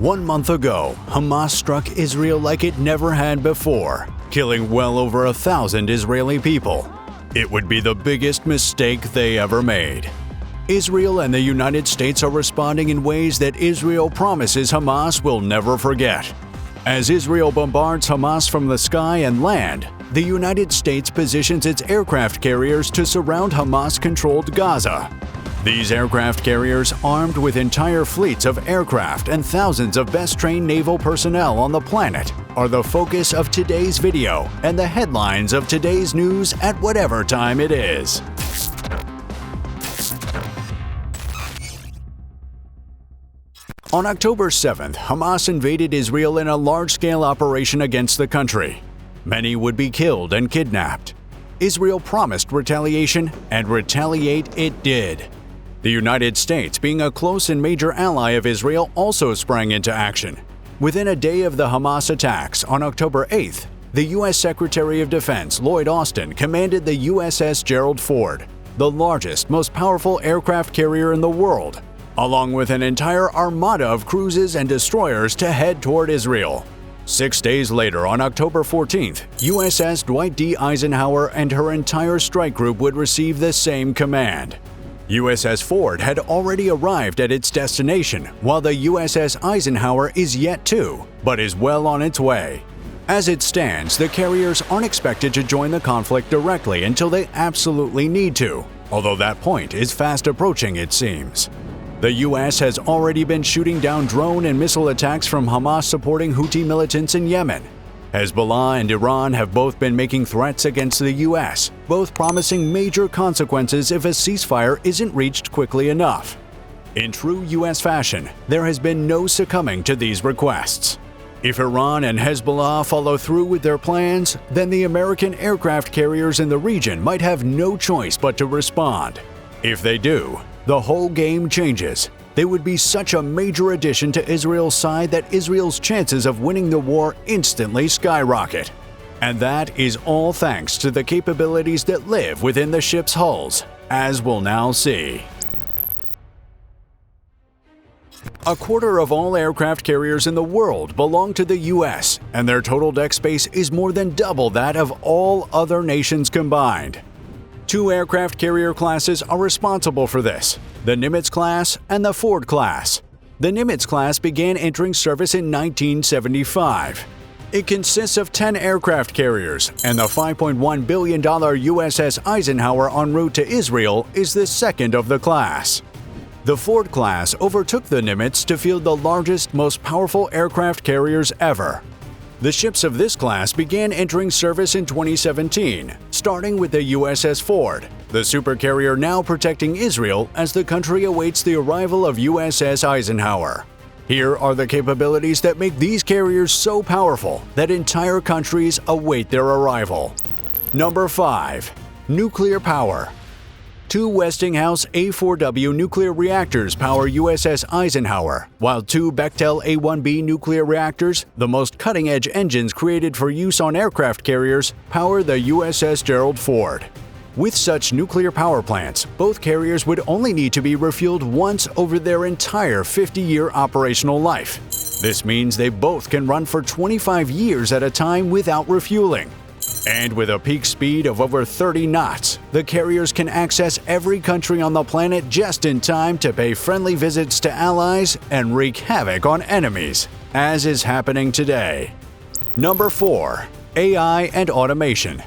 1 month ago, Hamas struck Israel like it never had before, killing well over 1,000 Israeli people. It would be the biggest mistake they ever made. Israel and the United States are responding in ways that Israel promises Hamas will never forget. As Israel bombards Hamas from the sky and land, the United States positions its aircraft carriers to surround Hamas-controlled Gaza. These aircraft carriers, armed with entire fleets of aircraft and thousands of best-trained naval personnel on the planet, are the focus of today's video and the headlines of today's news at whatever time it is. On October 7th, Hamas invaded Israel in a large-scale operation against the country. Many would be killed and kidnapped. Israel promised retaliation, and retaliate it did. The United States, being a close and major ally of Israel, also sprang into action. Within a day of the Hamas attacks, on October 8th, the U.S. Secretary of Defense Lloyd Austin commanded the USS Gerald Ford, the largest, most powerful aircraft carrier in the world, along with an entire armada of cruisers and destroyers to head toward Israel. 6 days later, on October 14th, USS Dwight D. Eisenhower and her entire strike group would receive the same command. USS Ford had already arrived at its destination, while the USS Eisenhower is yet to, but is well on its way. As it stands, the carriers aren't expected to join the conflict directly until they absolutely need to, although that point is fast approaching, it seems. The U.S. has already been shooting down drone and missile attacks from Hamas-supporting Houthi militants in Yemen. Hezbollah and Iran have both been making threats against the U.S., both promising major consequences if a ceasefire isn't reached quickly enough. In true U.S. fashion, there has been no succumbing to these requests. If Iran and Hezbollah follow through with their plans, then the American aircraft carriers in the region might have no choice but to respond. If they do, the whole game changes. They would be such a major addition to Israel's side that Israel's chances of winning the war instantly skyrocket. And that is all thanks to the capabilities that live within the ship's hulls, as we'll now see. A quarter of all aircraft carriers in the world belong to the U.S., and their total deck space is more than double that of all other nations combined. 2 aircraft carrier classes are responsible for this: the Nimitz class and the Ford class. The Nimitz class began entering service in 1975. It consists of 10 aircraft carriers, and the $5.1 billion USS Eisenhower en route to Israel is the second of the class. The Ford class overtook the Nimitz to field the largest, most powerful aircraft carriers ever. The ships of this class began entering service in 2017, starting with the USS Ford, the supercarrier now protecting Israel as the country awaits the arrival of USS Eisenhower. Here are the capabilities that make these carriers so powerful that entire countries await their arrival. Number 5. Nuclear power. 2 Westinghouse A4W nuclear reactors power USS Eisenhower, while 2 Bechtel A1B nuclear reactors, the most cutting-edge engines created for use on aircraft carriers, power the USS Gerald Ford. With such nuclear power plants, both carriers would only need to be refueled once over their entire 50-year operational life. This means they both can run for 25 years at a time without refueling. And with a peak speed of over 30 knots, the carriers can access every country on the planet just in time to pay friendly visits to allies and wreak havoc on enemies, as is happening today. Number 4. AI and automation.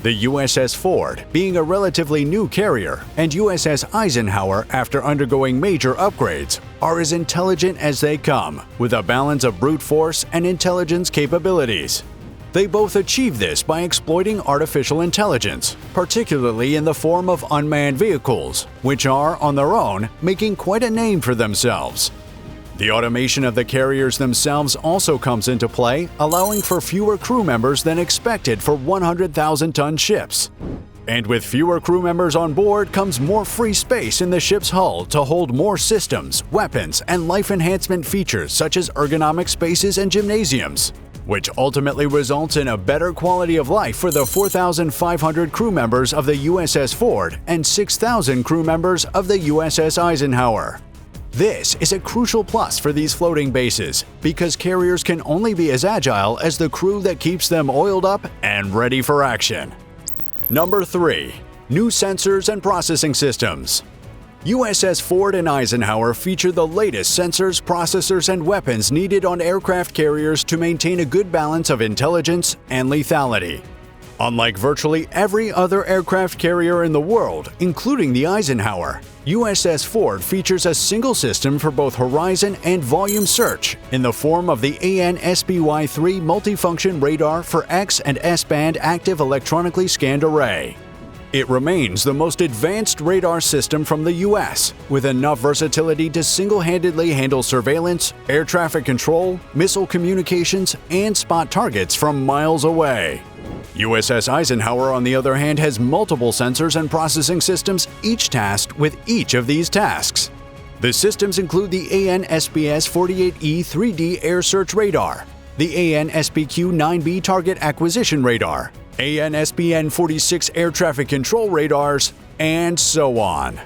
The USS Ford, being a relatively new carrier, and USS Eisenhower, after undergoing major upgrades, are as intelligent as they come, with a balance of brute force and intelligence capabilities. They both achieve this by exploiting artificial intelligence, particularly in the form of unmanned vehicles, which are, on their own, making quite a name for themselves. The automation of the carriers themselves also comes into play, allowing for fewer crew members than expected for 100,000-ton ships. And with fewer crew members on board comes more free space in the ship's hull to hold more systems, weapons, and life enhancement features such as ergonomic spaces and gymnasiums, which ultimately results in a better quality of life for the 4,500 crew members of the USS Ford and 6,000 crew members of the USS Eisenhower. This is a crucial plus for these floating bases because carriers can only be as agile as the crew that keeps them oiled up and ready for action. Number 3. New sensors and processing systems. USS Ford and Eisenhower feature the latest sensors, processors, and weapons needed on aircraft carriers to maintain a good balance of intelligence and lethality. Unlike virtually every other aircraft carrier in the world, including the Eisenhower, USS Ford features a single system for both horizon and volume search in the form of the AN/SPY-3 multifunction radar for X and S-band active electronically scanned array. It remains the most advanced radar system from the U.S., with enough versatility to single-handedly handle surveillance, air traffic control, missile communications, and spot targets from miles away. USS Eisenhower, on the other hand, has multiple sensors and processing systems, each tasked with each of these tasks. The systems include the AN/SPS-48E 3D air search radar, the AN/SPQ-9B target acquisition radar, AN/SPN-46 air traffic control radars, and so on.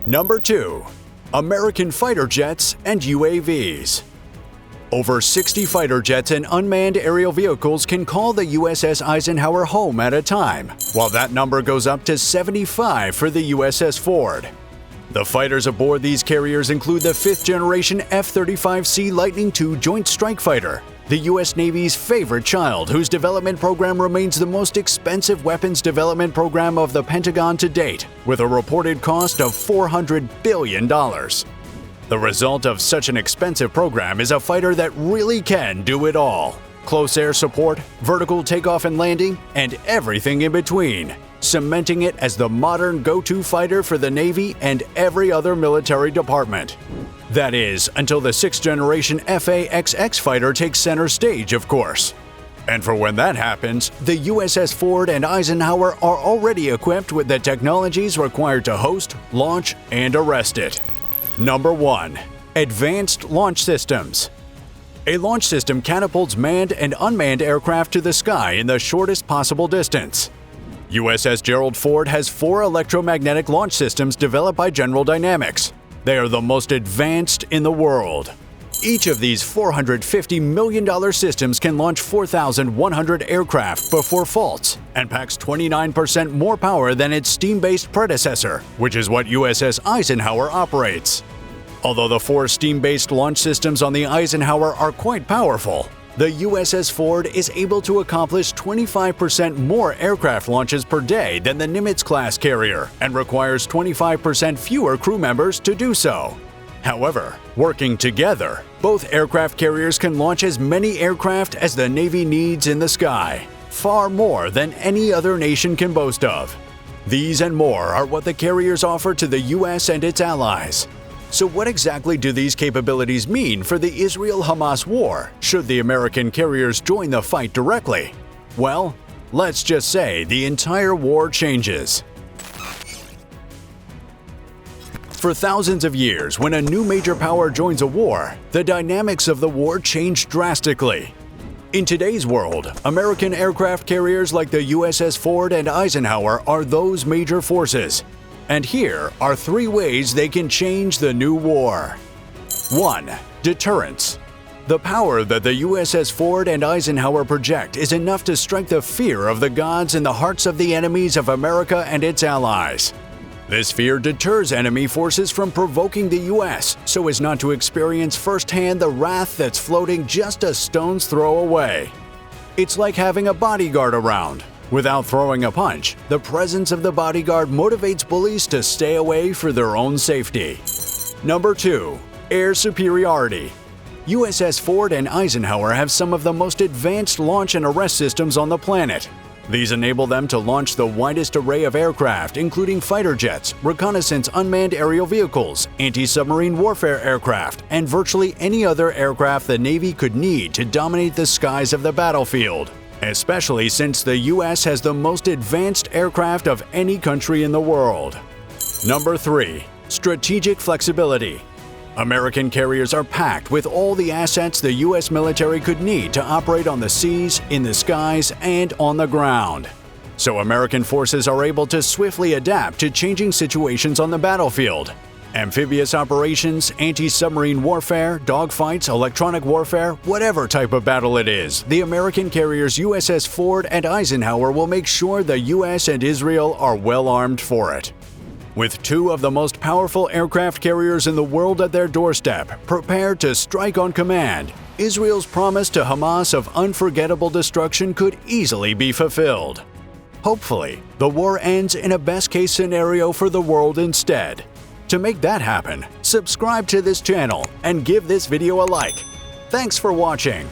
Number 2. American fighter jets and UAVs. Over 60 fighter jets and unmanned aerial vehicles can call the USS Eisenhower home at a time, while that number goes up to 75 for the USS Ford. The fighters aboard these carriers include the 5th-generation F-35C Lightning II Joint Strike Fighter, the U.S. Navy's favorite child, whose development program remains the most expensive weapons development program of the Pentagon to date, with a reported cost of $400 billion. The result of such an expensive program is a fighter that really can do it all: close air support, vertical takeoff and landing, and everything in between, cementing it as the modern go-to fighter for the Navy and every other military department. That is, until the 6th-generation FA-XX fighter takes center stage, of course. And for when that happens, the USS Ford and Eisenhower are already equipped with the technologies required to host, launch, and arrest it. Number 1. Advanced Launch Systems. A launch system catapults manned and unmanned aircraft to the sky in the shortest possible distance. USS Gerald Ford has 4 electromagnetic launch systems developed by General Dynamics. They are the most advanced in the world. Each of these $450 million systems can launch 4,100 aircraft before faults and packs 29% more power than its steam-based predecessor, which is what USS Eisenhower operates. Although the 4 steam-based launch systems on the Eisenhower are quite powerful, the USS Ford is able to accomplish 25% more aircraft launches per day than the Nimitz-class carrier and requires 25% fewer crew members to do so. However, working together, both aircraft carriers can launch as many aircraft as the Navy needs in the sky, far more than any other nation can boast of. These and more are what the carriers offer to the U.S. and its allies. So what exactly do these capabilities mean for the Israel-Hamas war, should the American carriers join the fight directly? Well, let's just say the entire war changes. For thousands of years, when a new major power joins a war, the dynamics of the war change drastically. In today's world, American aircraft carriers like the USS Ford and Eisenhower are those major forces. And here are 3 ways they can change the new war. 1. Deterrence. The power that the USS Ford and Eisenhower project is enough to strike the fear of the gods in the hearts of the enemies of America and its allies. This fear deters enemy forces from provoking the U.S. so as not to experience firsthand the wrath that's floating just a stone's throw away. It's like having a bodyguard around. Without throwing a punch, the presence of the bodyguard motivates bullies to stay away for their own safety. Number 2. Air superiority. USS Ford and Eisenhower have some of the most advanced launch and arrest systems on the planet. These enable them to launch the widest array of aircraft, including fighter jets, reconnaissance unmanned aerial vehicles, anti-submarine warfare aircraft, and virtually any other aircraft the Navy could need to dominate the skies of the battlefield, especially since the U.S. has the most advanced aircraft of any country in the world. Number 3. Strategic flexibility. American carriers are packed with all the assets the U.S. military could need to operate on the seas, in the skies, and on the ground. So American forces are able to swiftly adapt to changing situations on the battlefield. Amphibious operations, anti-submarine warfare, dogfights, electronic warfare, whatever type of battle it is, the American carriers USS Ford and Eisenhower will make sure the U.S. and Israel are well armed for it. With two of the most powerful aircraft carriers in the world at their doorstep, prepared to strike on command, Israel's promise to Hamas of unforgettable destruction could easily be fulfilled. Hopefully, the war ends in a best-case scenario for the world instead. To make that happen, subscribe to this channel and give this video a like. Thanks for watching.